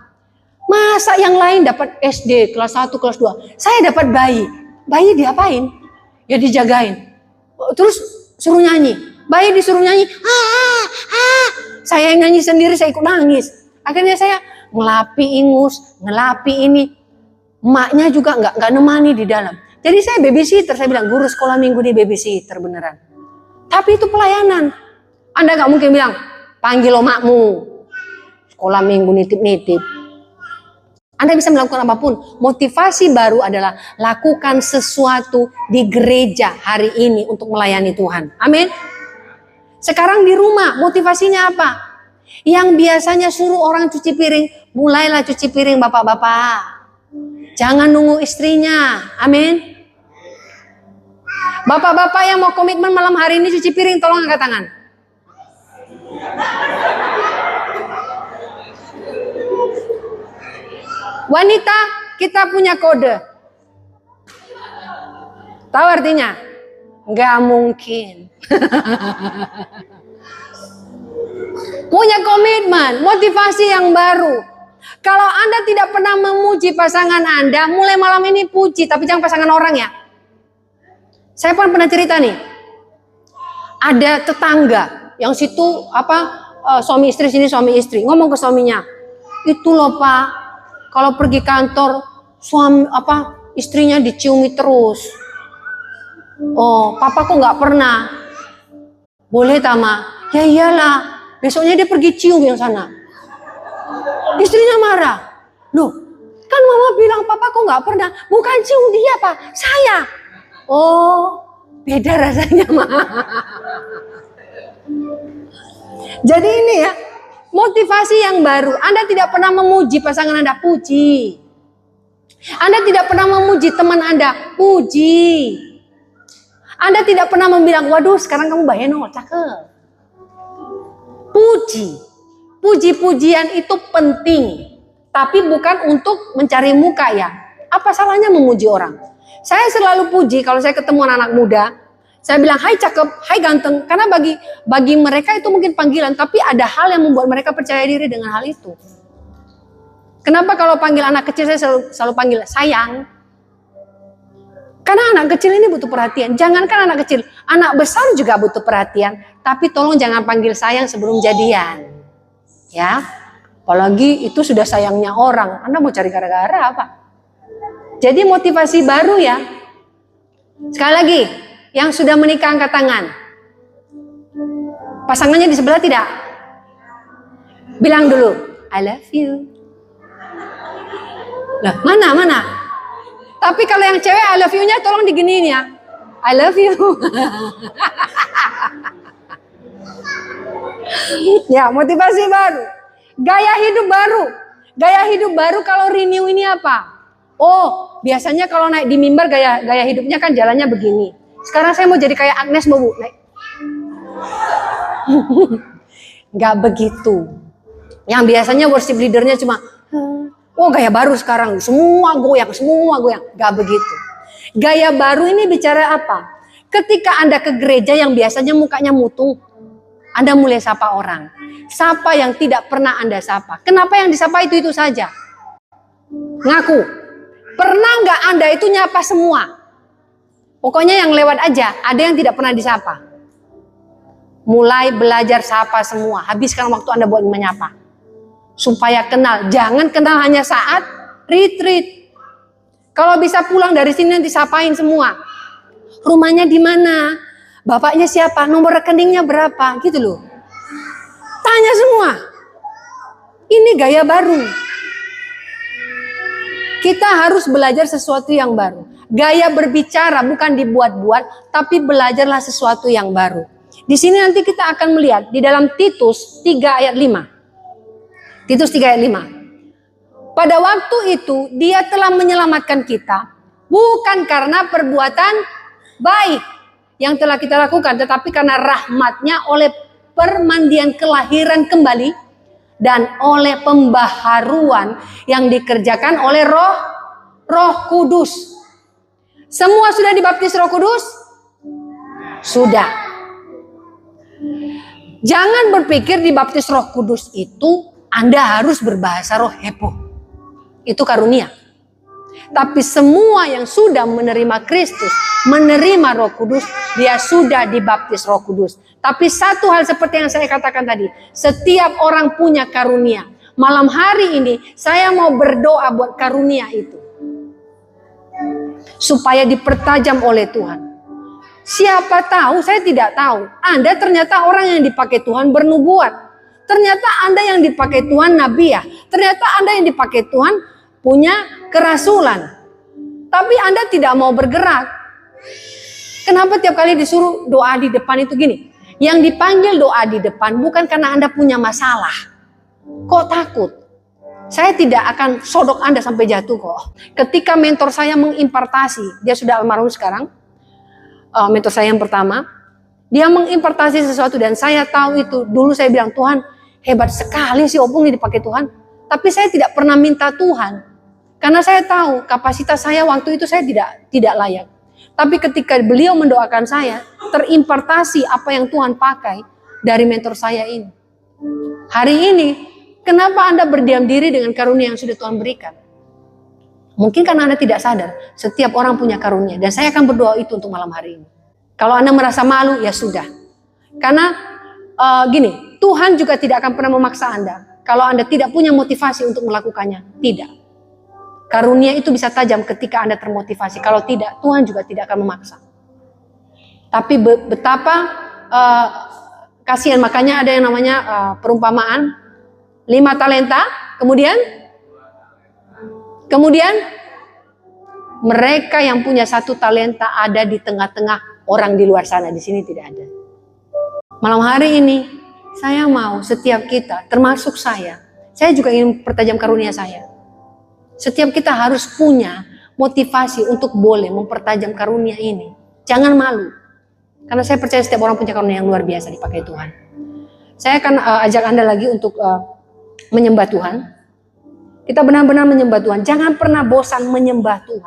Masa yang lain dapat SD, kelas 1, kelas 2. Saya dapat bayi. Bayi diapain? Ya dijagain. Terus suruh nyanyi. Bayi disuruh nyanyi. Saya yang nyanyi sendiri, saya ikut nangis. Akhirnya saya ngelapi ingus, ngelapi ini. Emaknya juga nggak nemani di dalam. Jadi saya babysitter. Saya bilang, guru sekolah minggu di babysitter beneran. Tapi itu pelayanan. Anda nggak mungkin bilang, panggil omakmu. Sekolah minggu nitip-nitip. Anda bisa melakukan apapun. Motivasi baru adalah lakukan sesuatu di gereja hari ini untuk melayani Tuhan. Amin. Sekarang di rumah, motivasinya apa? Yang biasanya suruh orang cuci piring, mulailah cuci piring bapak-bapak. Jangan nunggu istrinya. Amin. Bapak-bapak yang mau komitmen malam hari ini cuci piring, tolong angkat tangan. Wanita, kita punya kode. Tahu artinya? Nggak mungkin. Punya komitmen, motivasi yang baru. Kalau Anda tidak pernah memuji pasangan Anda, mulai malam ini puji, tapi jangan pasangan orang ya. Saya pun pernah cerita nih. Ada tetangga yang situ suami istri sini suami istri ngomong ke suaminya, itu loh Pak, kalau pergi kantor istrinya diciumi terus. Oh, papa kok nggak pernah? Boleh Tama? Ya iyalah, besoknya dia pergi cium yang sana. Istrinya marah. Loh, kan mama bilang papa kok nggak pernah? Bukan cium dia Pak, saya. Oh, beda rasanya mah. Jadi ini ya, motivasi yang baru. Anda tidak pernah memuji pasangan Anda, puji. Anda tidak pernah memuji teman Anda, puji. Anda tidak pernah membilang, waduh sekarang kamu bayar cakep. Puji. Puji-pujian itu penting. Tapi bukan untuk mencari muka ya. Apa salahnya memuji orang? Saya selalu puji kalau saya ketemu anak muda. Saya bilang, hai cakep, hai ganteng. Karena bagi mereka itu mungkin panggilan. Tapi ada hal yang membuat mereka percaya diri dengan hal itu. Kenapa kalau panggil anak kecil saya selalu panggil sayang? Karena anak kecil ini butuh perhatian. Jangankan anak kecil, anak besar juga butuh perhatian. Tapi tolong jangan panggil sayang sebelum jadian. Ya, apalagi itu sudah sayangnya orang. Anda mau cari gara-gara apa? Jadi motivasi baru ya. Sekali lagi, yang sudah menikah angkat tangan. Pasangannya di sebelah tidak? Bilang dulu, I love you. Lah, mana? Tapi kalau yang cewek I love you-nya tolong diginiin ya. I love you. Ya, motivasi baru. Gaya hidup baru. Gaya hidup baru kalau renew ini apa? Oh, biasanya kalau naik di mimbar gaya hidupnya kan jalannya begini. Sekarang saya mau jadi kayak Agnes mau Bu. Naik. Gak begitu. Yang biasanya worship leadernya cuma, oh gaya baru sekarang, semua goyang. Gak begitu. Gaya baru ini bicara apa? Ketika Anda ke gereja yang biasanya mukanya mutung, Anda mulai sapa orang. Sapa yang tidak pernah Anda sapa. Kenapa yang disapa itu saja? Ngaku. Pernah nggak Anda itu nyapa semua? Pokoknya yang lewat aja, ada yang tidak pernah disapa. Mulai belajar sapa semua. Habiskan waktu Anda buat menyapa. Supaya kenal. Jangan kenal hanya saat retreat. Kalau bisa pulang dari sini nanti sapain semua. Rumahnya di mana? Bapaknya siapa? Nomor rekeningnya berapa? Gitu loh. Tanya semua. Ini gaya baru. Kita harus belajar sesuatu yang baru. Gaya berbicara bukan dibuat-buat, tapi belajarlah sesuatu yang baru. Di sini nanti kita akan melihat di dalam Titus 3 ayat 5. Titus 3 ayat 5. Pada waktu itu dia telah menyelamatkan kita bukan karena perbuatan baik yang telah kita lakukan, tetapi karena rahmatnya oleh permandian kelahiran kembali dan oleh pembaharuan yang dikerjakan oleh Roh Kudus. Semua sudah dibaptis Roh Kudus? Sudah. Jangan berpikir dibaptis Roh Kudus itu Anda harus berbahasa roh heboh. Itu karunia. Tapi semua yang sudah menerima Kristus, menerima Roh Kudus, dia sudah dibaptis Roh Kudus. Tapi satu hal seperti yang saya katakan tadi, setiap orang punya karunia. Malam hari ini saya mau berdoa buat karunia itu, supaya dipertajam oleh Tuhan. Siapa tahu, saya tidak tahu, Anda ternyata orang yang dipakai Tuhan bernubuat. Ternyata Anda yang dipakai Tuhan nabi ya. Ternyata Anda yang dipakai Tuhan punya kerasulan. Tapi Anda tidak mau bergerak. Kenapa tiap kali disuruh doa di depan itu gini? Yang dipanggil doa di depan bukan karena Anda punya masalah. Kok takut? Saya tidak akan sodok Anda sampai jatuh kok. Ketika mentor saya mengimpartasi, dia sudah almarhum sekarang. Mentor saya yang pertama, dia mengimpartasi sesuatu dan saya tahu itu. Dulu saya bilang, Tuhan hebat sekali sih Opung ini dipakai Tuhan. Tapi saya tidak pernah minta Tuhan. Karena saya tahu kapasitas saya waktu itu saya tidak layak. Tapi ketika beliau mendoakan saya, terimpartasi apa yang Tuhan pakai dari mentor saya ini. Hari ini, kenapa Anda berdiam diri dengan karunia yang sudah Tuhan berikan? Mungkin karena Anda tidak sadar, setiap orang punya karunia. Dan saya akan berdoa itu untuk malam hari ini. Kalau Anda merasa malu, ya sudah. Karena gini, Tuhan juga tidak akan pernah memaksa Anda. Kalau Anda tidak punya motivasi untuk melakukannya, tidak. Karunia itu bisa tajam ketika Anda termotivasi. Kalau tidak, Tuhan juga tidak akan memaksa. Tapi betapa kasihan, makanya ada yang namanya perumpamaan 5 talenta, kemudian mereka yang punya 1 talenta ada di tengah-tengah orang di luar sana, di sini tidak ada. Malam hari ini saya mau setiap kita, termasuk saya juga ingin pertajam karunia saya. Setiap kita harus punya motivasi untuk boleh mempertajam karunia ini. Jangan malu. Karena saya percaya setiap orang punya karunia yang luar biasa dipakai Tuhan. Saya akan ajak Anda lagi untuk menyembah Tuhan. Kita benar-benar menyembah Tuhan. Jangan pernah bosan menyembah Tuhan.